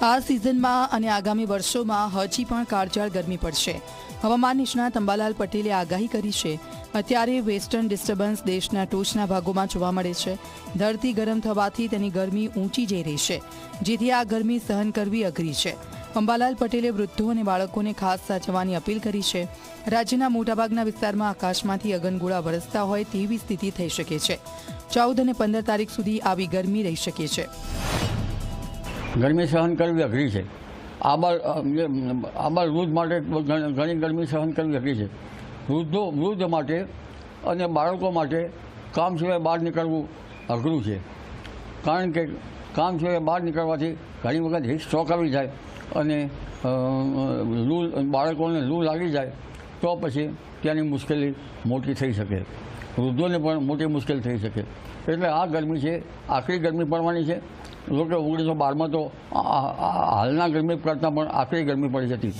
આ સિઝનમાં અને આગામી વર્ષોમાં હજી પણ કાળઝાળ ગરમી પડશે। હવામાન નિષ્ણાત અંબાલાલ પટેલે આગાહી કરી છે। અત્યારે વેસ્ટર્ન ડિસ્ટર્બન્સ દેશના ટોચના ભાગોમાં જોવા મળે છે। ધરતી ગરમ થવાથી તેની ગરમી ઊંચી જઈ રહી છે, જેથી આ ગરમી સહન કરવી અઘરી છે। અંબાલાલ પટેલે વૃદ્ધો અને બાળકોને ખાસ સાચવવાની અપીલ કરી છે। રાજ્યના મોટાભાગના વિસ્તારમાં આકાશમાંથી અગનગોળા વરસતા હોય તેવી સ્થિતિ થઈ શકે છે। 14 અને 15 તારીખ સુધી આવી ગરમી રહી શકે છે। ગરમી સહન કરવી અઘરી છે। આબાલ વૃદ્ધ માટે ઘણી ગરમી સહન કરવી અઘરી છે। વૃદ્ધ માટે અને બાળકો માટે કામ સિવાય બહાર નીકળવું અઘરું છે, કારણ કે કામ સિવાય બહાર નીકળવાથી ઘણી વખત હીટ સ્ટ્રોક આવી જાય અને બાળકોને લૂ લાગી જાય તો પછી ત્યાંની મુશ્કેલી મોટી થઈ શકે, વૃદ્ધોને પણ મોટી મુશ્કેલ થઈ શકે। એટલે આ ગરમી છે, આકરી ગરમી પડવાની છે। જોકે 1912માં તો હાલના ગરમી કરતાં પણ આકરી ગરમી પડી હતી।